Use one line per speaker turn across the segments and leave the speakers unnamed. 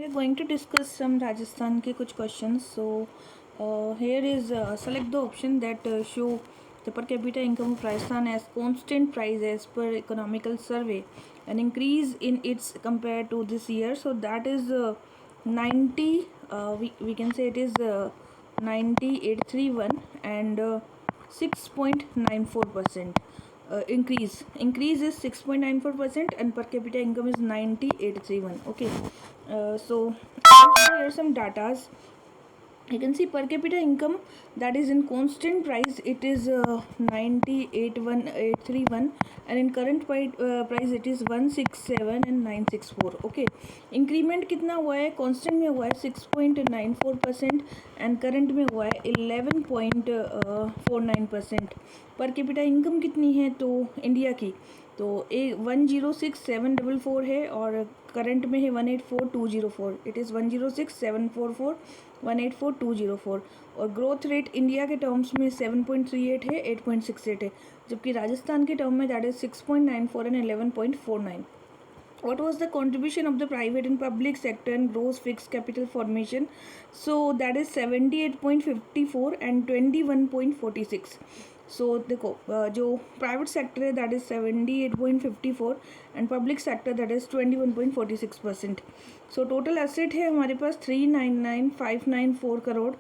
are going to discuss some Rajasthan के कुछ questions. So here is select the option that show the per capita income of Rajasthan as constant price as per economical survey, an increase in its compared to this year. So that is 90. We can say it is 9831 and 6.94%. Increase is 6.94% and per capita income is 9831. Okay, so here are some datas. You can see per capita income, that is in constant price it is 98,131 and in current price it is 167 and 964. Okay, increment कितना हुआ है? Constant में हुआ है 6.94% and current में हुआ है 11.49%. Per capita income कितनी है तो इंडिया की तो 106,744 है और करंट में है 184,204. इट इज़ 106,744 184,204 और ग्रोथ रेट इंडिया के टर्म्स में 7.38 है, 8.68 है, जबकि राजस्थान के टर्म में that is 6.94 and 11.49. What was the contribution of the private and public sector in gross fixed capital formation? So that is 78.54 and 21.46. सो देखो जो प्राइवेट सेक्टर है that is 78.54 and public sector that is 21.46%. So total asset है हमारे पास 399,594 करोड़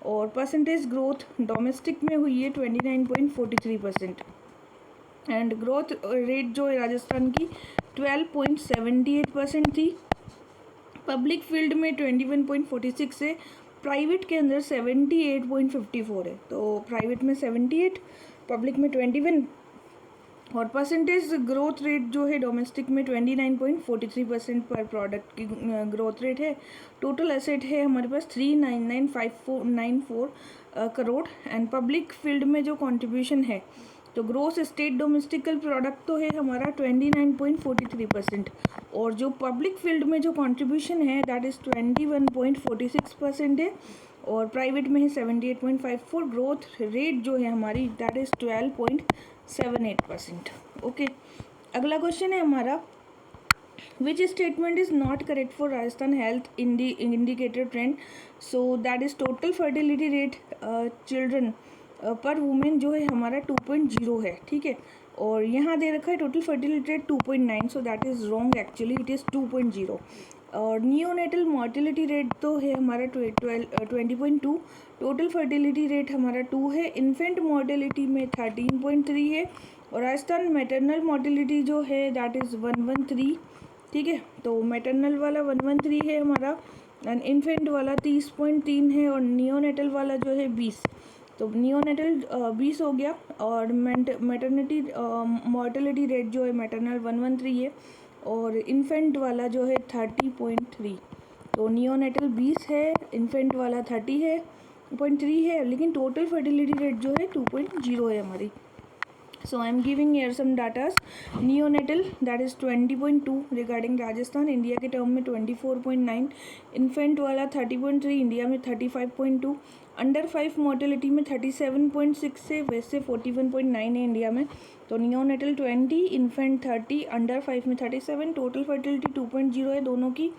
और percentage growth domestic में हुई है 29.43% and growth rate जो है राजस्थान की 12.78% थी. पब्लिक फील्ड में 21.46 है, प्राइवेट के अंदर 78.54 है. तो प्राइवेट में 78, पब्लिक में 21 और परसेंटेज ग्रोथ रेट जो है डोमेस्टिक में 29.43% पर प्रोडक्ट की ग्रोथ रेट है. टोटल एसेट है हमारे पास 399,594 करोड़ एंड पब्लिक फील्ड में जो कंट्रीब्यूशन है तो ग्रोस स्टेट डोमेस्टिकल प्रोडक्ट तो है हमारा 29.43% और जो पब्लिक फील्ड में जो कंट्रीब्यूशन है दैट इज़ 21.46% है और प्राइवेट में है 78.54. ग्रोथ रेट जो है हमारी दैट इज़ 12.78%. ओके, अगला क्वेश्चन है हमारा which statement is not correct for Rajasthan health indicator trend? So that is total fertility rate children पर वुमेन जो है हमारा 2.0 है. ठीक है, और यहाँ दे रखा है total fertility rate 2.9. So that is wrong, actually it is 2.0. और नियोनेटल मॉर्टिलिटी रेट तो है हमारा 20.2. टोटल फर्टिलिटी रेट हमारा 2 है. इन्फेंट मॉर्टिलिटी में 13.3 है और राजस्थान मैटरनल मॉर्टिलिटी जो है दैट इज़ 113. ठीक है, तो मैटरनल वाला 113 है हमारा एंड इन्फेंट वाला 30.3 है और नियोनेटल वाला जो है 20. तो नियोनेटल 20 हो गया और मैटरनिटी मॉर्टिलिटी रेट जो है मैटरनल 113 है और इन्फेंट वाला जो है 30.3. तो नियोनेटल 20 है, इन्फेंट वाला 30.3 है, लेकिन टोटल फर्टिलिटी रेट जो है 2.0 है हमारी. So I am giving here some datas. Neonatal that is 20.2 regarding Rajasthan, India के टर्म में 24.9, इन्फेंट वाला 30.3, इंडिया में 35.2, अंडर 5 मोर्टेलिटी में 37.6 है, वैसे 41.9 है इंडिया में. तो नियोनेटल 20, इन्फेंट 30, अंडर 5 में 37, टोटल फर्टिलिटी 2.0 है दोनों की.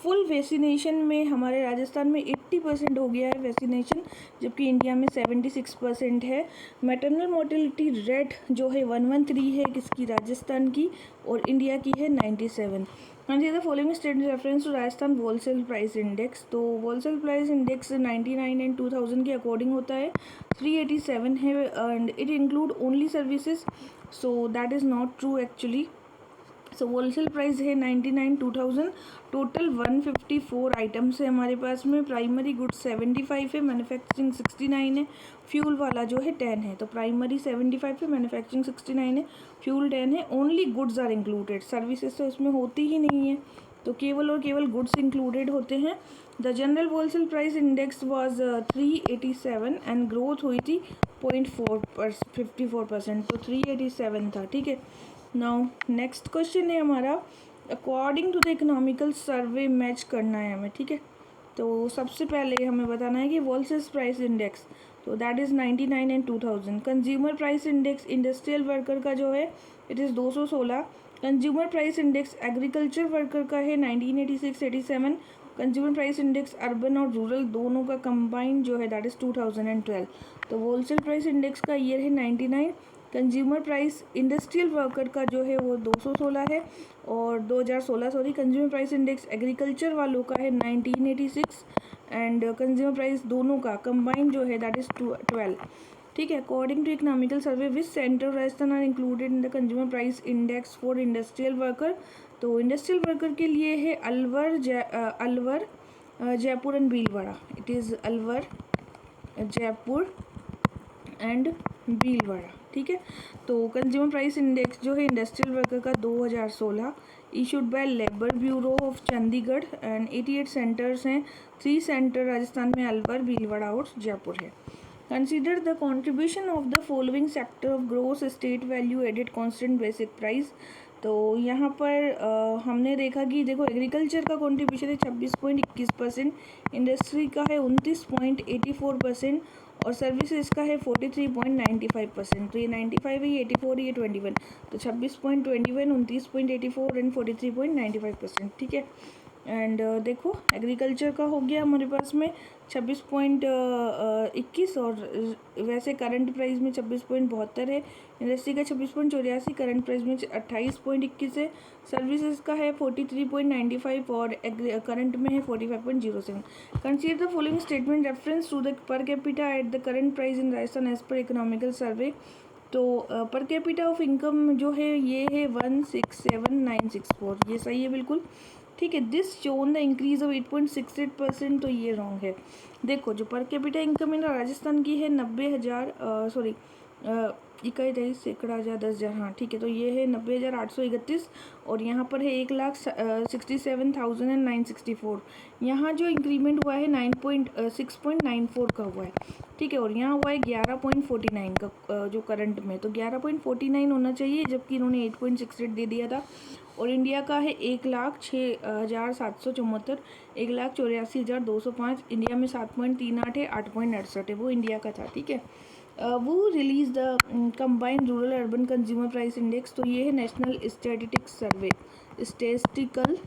फुल वैक्सीनेशन में हमारे राजस्थान में 80% हो गया है वैक्सीनेशन, जबकि इंडिया में 76% है. मैटरनल मोर्टेलिटी रेट जो है 113 है किसकी, राजस्थान की, और इंडिया की है 97. And the following statement reference to Rajasthan wholesale price index. तो होलसेल प्राइस इंडेक्स 99 एंड 2000 के अकॉर्डिंग होता है, 387 है and it include only services. So that is not true actually. So wholesale price है 99 2000. टोटल 154 आइटम्स है हमारे पास में. प्राइमरी गुड्स 75 है, मैन्युफैक्चरिंग 69 है, फ्यूल वाला जो है 10 है. तो प्राइमरी 75 है, मैन्युफैक्चरिंग 69 है, फ्यूल 10 है. Only goods are included, services तो इसमें होती ही नहीं है, तो केवल और केवल गुड्स इंक्लूडेड होते हैं. The general wholesale price index was 387 and growth हुई थी 54%. तो 387 था. ठीक है, नाउ नेक्स्ट क्वेश्चन है हमारा according to the economical survey match करना है हमें. ठीक है, तो सबसे पहले हमें बताना है कि होलसेल प्राइस इंडेक्स तो that is 99 and 2000. Consumer price index industrial worker का जो है it is 216 consumer price index agriculture worker का है 1986-87। कंज्यूमर प्राइस इंडेक्स अर्बन और रूरल दोनों का कंबाइन जो है दैट इज़ 2012। तो होलसेल प्राइस इंडेक्स का ईयर है 99। कंज्यूमर प्राइस इंडस्ट्रियल वर्कर का जो है वो 216 है और 2016 sorry. Consumer price index agriculture वालों का है 1986 एंड कंज्यूमर प्राइस दोनों का कंबाइन जो है दैट इज़ 12। ठीक है। According to economical survey which centre Rajasthan are included in the consumer price index for industrial worker. तो इंडस्ट्रियल वर्कर के लिए है Alwar, Jaipur and Bhilwara. It is Alwar, Jaipur and Bhilwara. ठीक है। तो कंज्यूमर प्राइस इंडेक्स जो है इंडस्ट्रियल वर्कर का 2016 issued by labour bureau of Chandigarh and 88 centres हैं। 3 सेंटर राजस्थान में अलवर, भीलवाड़ा और जयपुर है। Consider the contribution of the following sector of gross state value added constant basic price. तो यहाँ पर हमने देखा कि देखो एग्रीकल्चर का कॉन्ट्रीब्यूशन है 26.21%, इंडस्ट्री का है 29.84% और सर्विसेज का है 43.95%। तो ये 95 है, ये 84 है, ये 21। तो 26.21, 29.84 एंड 43.95%। ठीक है। एंड देखो एग्रीकल्चर का हो गया हमारे पास में 26.21 और वैसे करंट प्राइस में 26.72 है। इंडस्ट्री का 26.84, करंट प्राइस में 28.21 है। सर्विसेज का है 43.95 और करंट में है 45.07। Consider the following statement reference to the per capita at the current price in Rajasthan as per economical survey. तो पर कैपिटा ऑफ इनकम जो है ये है 167,964, ये सही है बिल्कुल। ठीक है। This shown the increase of 8.68%, तो ये रॉन्ग है। देखो जो per capita income in Rajasthan की है 90,000 सॉरी 21 सैकड़ा 10,000, हाँ ठीक है। तो ये है 90,831 और यहाँ पर है 1,67,964। यहाँ जो इंक्रीमेंट हुआ है 6.94 का हुआ है। ठीक है। और यहाँ हुआ है 11.49 का जो करंट में, तो 11.49 होना चाहिए जबकि इन्होंने 8.68 दे दिया था। और इंडिया का है 1,06,774, 1,84,205। इंडिया में 7.38 है, 8.68 है, वो इंडिया का था। ठीक है। वो release the combined rural urban consumer price index. तो ये है नेशनल स्टैटिस्टिक्स सर्वे, स्टैटिस्टिकल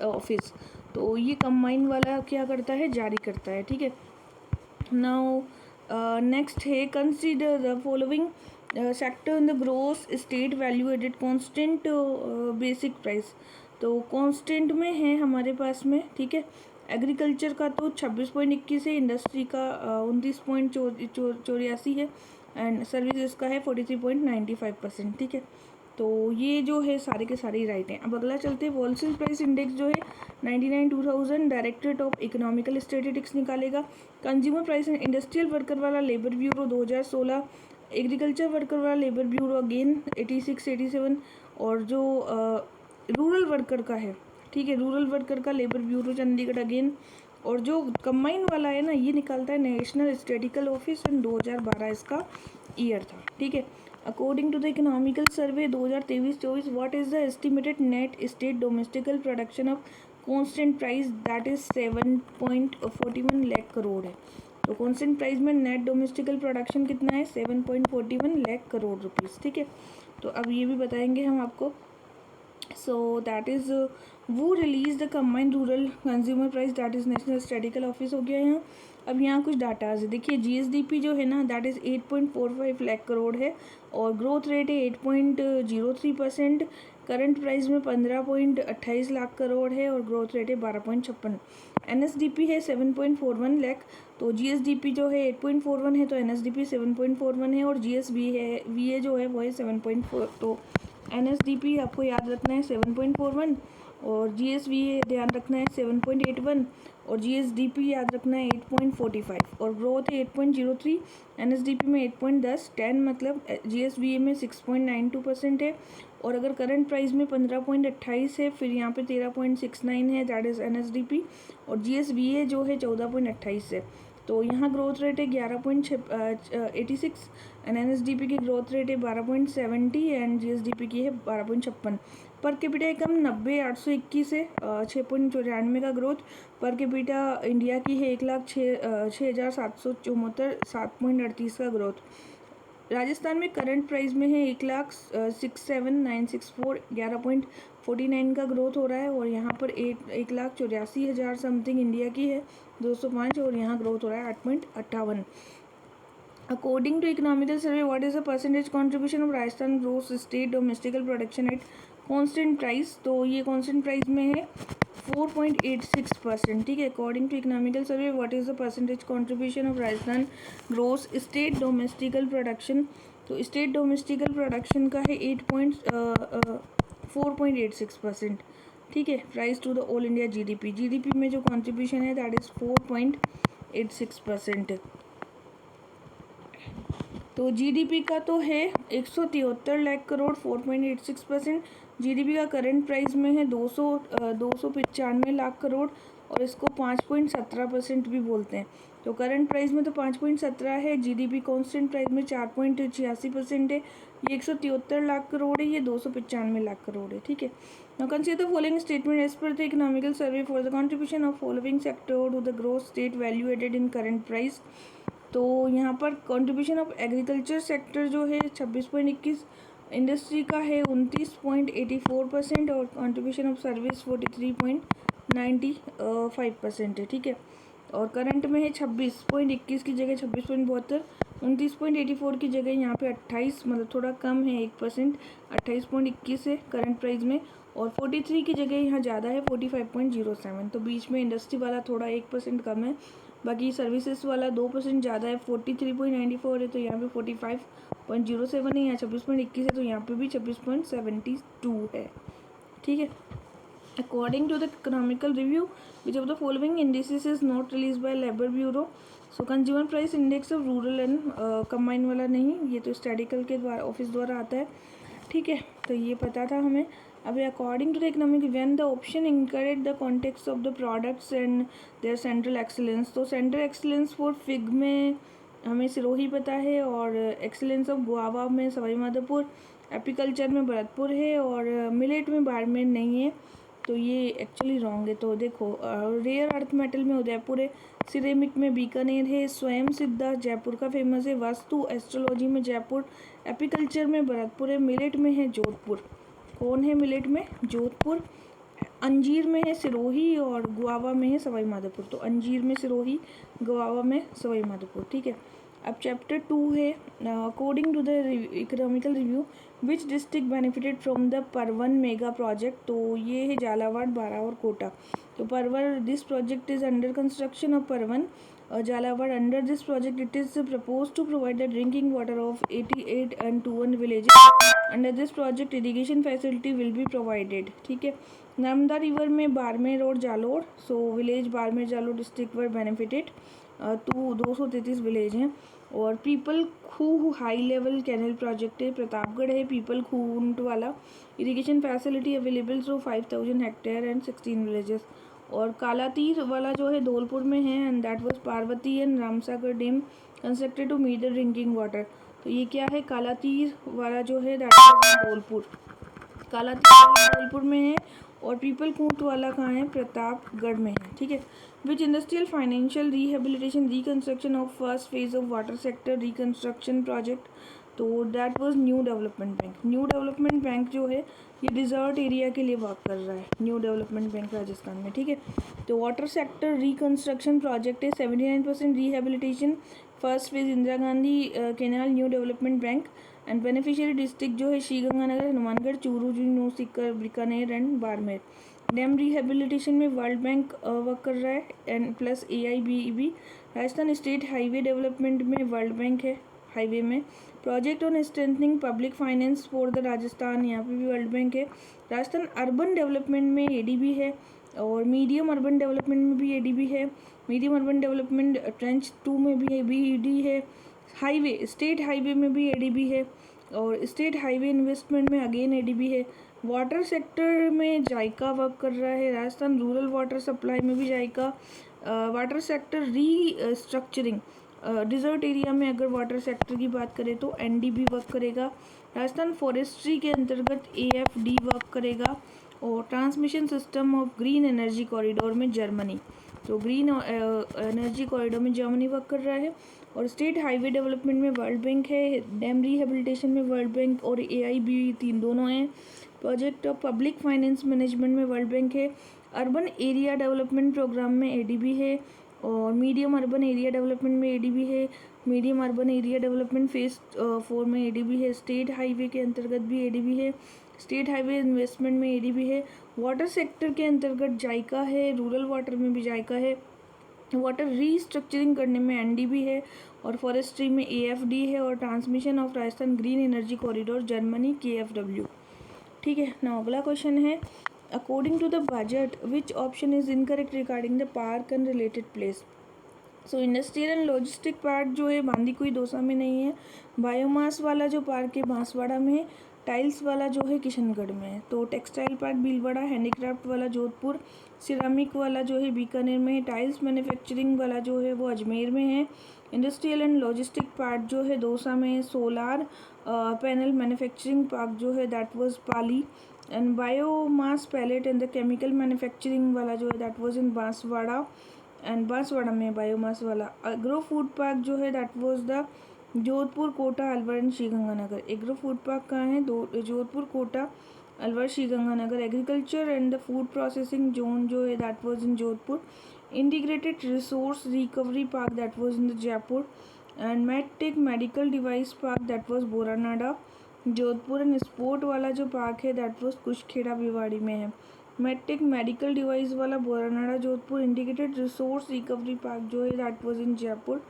ऑफिस। तो ये कंबाइंड वाला क्या करता है, जारी करता है। ठीक है। नाउ नेक्स्ट है consider the following sector in the gross state value added constant basic price. तो कांस्टेंट में है हमारे पास में। ठीक है। एग्रीकल्चर का तो 26.21 है, इंडस्ट्री का 29.84 है एंड सर्विसेज का है 43.95%। ठीक है। तो ये जो है सारे के सारे राइट हैं। अब अगला चलते हैं। होलसेल प्राइस इंडेक्स जो है 99/2000 डायरेक्टरेट ऑफ इकोनॉमिकल स्टैटिस्टिक्स निकालेगा। कंज्यूमर प्राइस इंडस्ट्रियल वर्कर वाला लेबर ब्यूरो 2016, एग्रीकल्चर वर्कर वाला लेबर ब्यूरो अगेन 86-87 और जो रूरल वर्कर का है, ठीक है, रूरल वर्कर का लेबर ब्यूरो चंडीगढ़ अगेन। और जो कंबाइन वाला है ना ये निकालता है नेशनल स्टैटिस्टिकल ऑफिस एंड 2012 इसका ईयर था। ठीक है। According to the economical survey 2023-24 what is the estimated net state domestical production of constant price that is 7.41 lakh crore है। तो कांस्टेंट प्राइस में नेट डोमेस्टिकल प्रोडक्शन कितना है, 7.41 लाख करोड़ रुपीज़। ठीक है। तो अब ये भी बताएंगे हम आपको। सो दैट इज़ वो release the combined rural consumer price that is national statistical office हो गया यहाँ। अब यहाँ कुछ डाटाज है, देखिए जीएसडीपी जो है ना दैट इज़ 8.45 लाख करोड़ है और ग्रोथ रेट है 8.03%। करंट प्राइस में 15.28 लाख करोड़ है और ग्रोथ रेट है 12.56। एनएसडीपी है 7.41 लाख। तो जीएसडीपी जो है 8.41 है तो एनएसडीपी 7.41 है और जीएसवी है वीए जो है वो है 7.4। तो एनएसडीपी आपको याद रखना है 7.41 और जीएसवी ध्यान रखना है 7.81 और जीएसडीपी याद रखना है 8.45 और ग्रोथ है 8.03। एनएसडीपी में 8.10, 10 मतलब जीएसवी में 6.92% है और अगर करंट प्राइस में 15.28 है फिर यहाँ पे 13.69 है दैट इज़ एनएसडीपी और जीएसवी जो है 14.28 है। तो यहाँ ग्रोथ रेट है 11.86 एंड एनएसडीपी की ग्रोथ रेट है 12.70 एंड जीएसडीपी की है 12.56। पर कैपिटा इनकम 90,821 है 6.94 का ग्रोथ। पर कैपिटा इंडिया की है 1,06,774 7.38 का ग्रोथ। राजस्थान में करंट प्राइस में है 1,67,964, 11.49 का ग्रोथ हो रहा है। और यहाँ पर 1,84,000 समथिंग इंडिया की है 205, और यहाँ ग्रोथ हो रहा है 8.58। According to economical survey, what is the percentage contribution of Rajasthan gross state domestical production at constant price? तो ये कांस्टेंट प्राइस में है 4.86%। ठीक है। According to economical survey, what is the percentage contribution of Rajasthan gross state domestical production? तो state domestical production का है 4.86%। ठीक है। Price to the all India GDP, GDP में जो कॉन्ट्रीब्यूशन है दैट इज 4.86%। तो जीडीपी का तो है 173 लाख करोड़, 4.86%। जीडीपी का करंट प्राइस में है 295 लाख करोड़, और इसको 5.17% भी बोलते हैं। तो करंट प्राइस में तो 5.17 है, जीडीपी कांस्टेंट प्राइस में 4.86% है। ये 173 लाख करोड़ है, ये 295 लाख करोड़ है। ठीक है। Now consider the following statement as per the economical survey for the contribution of following sector to the growth state value added in current price. तो यहाँ पर कंट्रीब्यूशन ऑफ एग्रीकल्चर सेक्टर जो है 26.21, इंडस्ट्री का है 29.84%, और कंट्रीब्यूशन ऑफ सर्विस 43.95% है। ठीक है। और करंट में है 26.21 की जगह 26.72, 29.84 की जगह यहाँ पे 28, मतलब थोड़ा कम है 1%, 28.21 है करंट प्राइस में। और 43 की जगह यहाँ ज़्यादा है 45.07, तो बीच में इंडस्ट्री वाला थोड़ा 1% कम है, बाकी सर्विसेज वाला 2% ज़्यादा है 43.94 है, तो यहाँ पे 45.07 है, यहाँ 26.21 है, तो यहाँ पे भी 26.72 है। ठीक है। According to the economical review, which of the following indices is not release by labour bureau? So consumer price index of rural and combine वाला नहीं, ये तो स्टैटिकल के द्वारा ऑफिस द्वारा आता है। ठीक है। तो ये पता था हमें। अभी according to the economic, when the option incorrect the context of the products and their central excellence. तो सेंट्रल एक्सीलेंस फॉर फिग में हमें सिरोही पता है, और एक्सीलेंस ऑफ गुआवा में सवाई माधोपुर, एपीकल्चर में भरतपुर है, और मिलेट में बाड़मेर नहीं है, तो ये एक्चुअली रॉन्ग है। तो देखो, रेयर अर्थ मेटल में उदयपुर है, सिरेमिक में बीकानेर है, स्वयं सिद्धा जयपुर का फेमस है, वास्तु एस्ट्रोलॉजी में जयपुर, एपीकल्चर में भरतपुर है, मिलेट में है जोधपुर। कौन है मिलेट में? जोधपुर। अंजीर में है सिरोही, और गुआवा में है सवाई माधोपुर। तो अंजीर में सिरोही, गुआवा में सवाई माधोपुर। ठीक है। अब चैप्टर 2 है, according to the economical review, which district benefited from the Parwan mega project? तो ये है झालावाड़, बारा और कोटा। तो Parwar, this project is under construction of Parwan Jhalawar. Under this project it is propose to provide the drinking water of 88 and 21 villages. Under this project irrigation facility will be provided. ठीक है। Narmada river में बाड़मेर और Jalore, so village Barmer Jalore district वर benefited, 233 village हैं। और people खूह high level canal project है, प्रतापगढ़ है पीपल खूंट वाला, irrigation facility available so 5000 hectare and 16 villages. और कालातीर वाला जो है धौलपुर में है, and that was Parvati and Ramsagar dam constructed to meet the drinking water. तो ये क्या है? कालातीर वाला जो है दैट वाज धौलपुर, कालातीर वाला धौलपुर में है, और पीपल खूंट वाला कहाँ है? प्रतापगढ़ में है। ठीक है। Which industrial financial rehabilitation reconstruction of first phase of water sector reconstruction project? तो that was New Development Bank. New Development Bank जो है ये डिजर्ट एरिया के लिए वर्क कर रहा है, न्यू डेवलपमेंट बैंक राजस्थान में। ठीक है। तो वाटर सेक्टर रिकंस्ट्रक्शन प्रोजेक्ट है 79% rehabilitation, first phase Indira Gandhi canal new Development bank. And beneficiary district जो है Sriganganagar, Hanumangarh, Churu, Jhunjhunu, Sikar, Bikaner and Barmer. Dam rehabilitation में वर्ल्ड बैंक वर्क कर रहा है, and plus AIBEB। Rajasthan state highway development में वर्ल्ड बैंक है हाईवे में। Project on strengthening public finance for the Rajasthan, यहाँ पे भी वर्ल्ड बैंक है। राजस्थान अर्बन डेवलपमेंट में ADB है, और मीडियम अर्बन डेवलपमेंट में भी ADB है। मीडियम अर्बन डेवलपमेंट ट्रेंच 2 में भी ABD है। हाईवे, स्टेट हाईवे में भी ADB है, और स्टेट हाईवे इन्वेस्टमेंट में अगेन ADB है। वाटर सेक्टर में जायका वर्क कर रहा है, राजस्थान रूरल वाटर सप्लाई में भी JICA. Water sector restructuring, desert area में अगर वाटर सेक्टर की बात करें तो NDB वर्क करेगा। राजस्थान फॉरेस्ट्री के अंतर्गत AFD वर्क करेगा, और transmission system of green energy corridor में जर्मनी, तो ग्रीन एनर्जी कॉरिडोर में जर्मनी वर्क कर रहा है। और स्टेट हाईवे डेवलपमेंट में वर्ल्ड बैंक है, डैम रिहेबिलिटेशन में वर्ल्ड बैंक और AIB तीन दोनों हैं। Project of public finance management में वर्ल्ड बैंक है। अर्बन एरिया डेवलपमेंट प्रोग्राम में ADB है। और मीडियम अर्बन एरिया डेवलपमेंट में ADB है। Medium urban area development phase 4 में ADB है। स्टेट हाईवे के अंतर्गत भी ADB है। स्टेट हाईवे इन्वेस्टमेंट में ADB है। वाटर सेक्टर के अंतर्गत जायका है, रूरल वाटर में भी जायका है। वाटर रीस्ट्रक्चरिंग करने में NDB है। और फॉरेस्ट्री में AFD है। और transmission of Rajasthan green energy corridor Germany KFW। ठीक है ना। अगला क्वेश्चन है, according to the budget which option is incorrect regarding the park and related place. So industrial and logistic park जो है बांदीकुई दौसा में नहीं है। बायोमास वाला जो पार्क है बांसवाड़ा में है। टाइल्स वाला जो है किशनगढ़ में है। तो टेक्सटाइल पार्क भीलवाड़ा, हैंडीक्राफ्ट वाला जोधपुर, सिरामिक वाला जो है बीकानेर में है, टाइल्स मैन्युफैक्चरिंग वाला जो है वो अजमेर में है। इंडस्ट्रियल एंड लॉजिस्टिक पार्क जो है दौसा में है। सोलार पैनल मैन्युफैक्चरिंग पार्क जो है that was Pali. And biomass pellet and the chemical manufacturing वाला जो है that was in Banswara. And Banswara में बायोमास वाला एग्रो फूड पार्क जो है that was the Jodhpur, Kota, Alwar and Sriganganagar. Agro food park कहाँ है? Jodhpur, Kota, Alwar, Sriganganagar. Agriculture and the food processing zone जो है that was in Jodhpur. Integrated resource recovery park that was in the Jaipur. And medtech medical device park that was Boranada, Jodhpur. And sport वाला जो park है that was कुशखेड़ा Bhiwadi में है। Medtech medical device वाला Boranada, Jodhpur. Integrated resource recovery park जो है that was in Jaipur.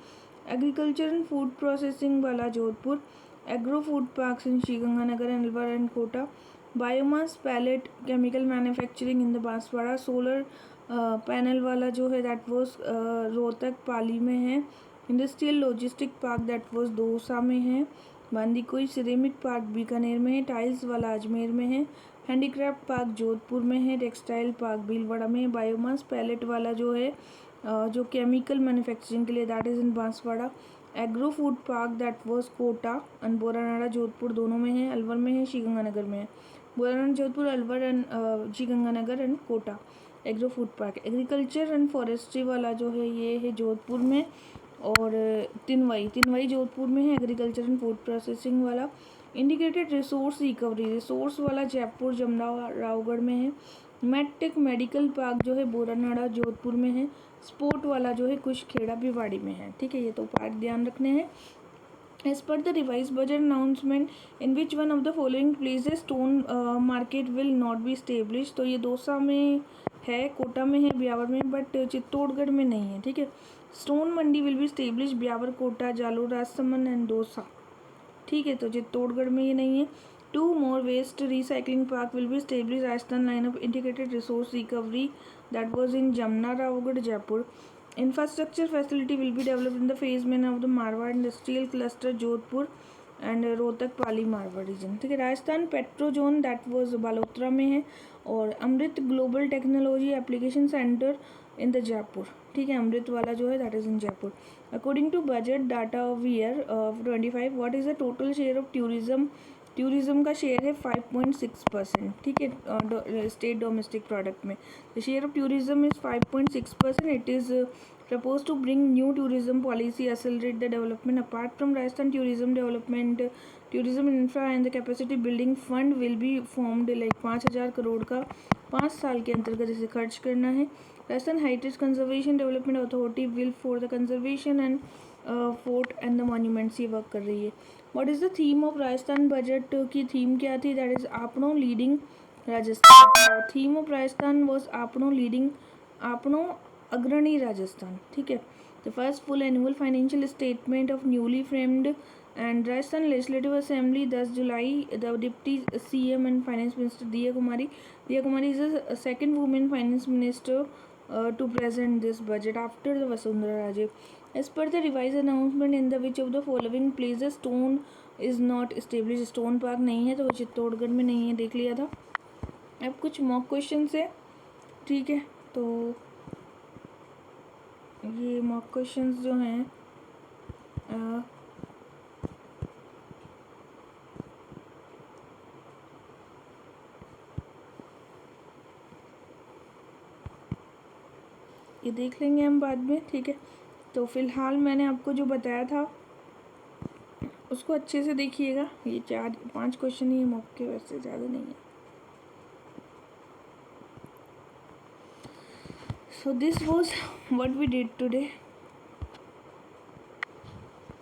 Agriculture and food processing वाला Jodhpur. Agro food parks in Sriganganagar and Alwar and Kota. Biomass pellet chemical manufacturing in the Banswara. Solar panel वाला जो है दैट वाज रोहतक, पाली में है। Industrial logistic park that was Dausa में है। बांदीकुई सिरेमिक पार्क बीकानेर में है। टाइल्स वाला अजमेर में है। हैंडीक्राफ्ट पार्क जोधपुर में है। टेक्सटाइल पार्क भीलवाड़ा में है। बायोमास पैलेट वाला जो है जो केमिकल मैन्युफैक्चरिंग के लिए that is in Banswara. Agro food park that was Kota and Boranada, Jodhpur दोनों में है। अलवर में है, श्रीगंगानगर में है। Boranada, Jodhpur, Alwar and Sriganganagar and Kota agro food park. Agriculture and forestry वाला जो है ये है जोधपुर में। और तिनवई जोधपुर में है एग्रीकल्चर एंड फूड प्रोसेसिंग वाला। इंटीग्रेटेड रिसोर्स रिकवरी रिसोर्स वाला जयपुर, जमना, रावगढ़ में है। मेडटेक मेडिकल पार्क जो है बोरानाडा, जोधपुर में है। स्पोर्ट वाला जो है कुशखेड़ा भिवाड़ी में है। ठीक है, ये तो पार्क ध्यान रखने हैं। As per the revise budget announcement in which one of the following places stone market will not be establish. तो ये दौसा में है, कोटा में है, ब्यावर में, बट चित्तौड़गढ़ में नहीं है। ठीक है, stone mandi will be establish Beawar, Kota, Jalore, Rajsamand and Dausa. ठीक है, तो चित्तौड़गढ़ में ये नहीं है। 2 more waste recycling park will be established Rajasthan line of integrated resource recovery that was in Jamna, Rawagढ़, Jaipur. Infrastructure facility will be developed in the phase one of the Marwar industrial cluster, Jodhpur and Rohtak, Pali, Marwar region. ठीक है, Rajasthan petro zone that was Balotra में है। और Amrit global technology application centre in the Jaipur. ठीक है, अमृत वाला जो है that is in Jaipur. According to budget data of year 25 what is the total share of tourism का शेयर है 5.6%। ठीक है, स्टेट डोमेस्टिक प्रोडक्ट में the share of tourism is 5.6%। It is proposed to bring new tourism policy, accelerate the development. Apart from Rajasthan tourism development, tourism infra and the capacity building fund will be formed, like 5,000 crore का 5 साल के अंतर्गत इसे खर्च करना है। Rajasthan heritage conservation development authority will for the conservation and fort and the monuments ये work कर रही है। What is the theme of Rajasthan budget की थीम क्या थी? दैट इज़ आपनो leading Rajasthan. Theme of Rajasthan was आपनो लीडिंग, आपनो अग्रणी राजस्थान। ठीक है, the first full annual financial statement of newly framed and Rajasthan legislative assembly 10 July. The deputy CM and finance minister Diya Kumari is the second women finance minister to present this budget after the Vasundhara Raje. As per the revised announcement in the which of the following places stone is not established, stone park नहीं है, तो वो चित्तौड़गढ़ में नहीं है, देख लिया था। अब कुछ मॉक क्वेश्चन है। ठीक है, तो ये मॉक क्वेश्चंस जो हैं ये देख लेंगे हम बाद में, ठीक है। तो फ़िलहाल मैंने आपको जो बताया था उसको अच्छे से देखिएगा। ये 4-5 क्वेश्चन ही मॉक के, वैसे ज़्यादा नहीं है। So this was what we did today.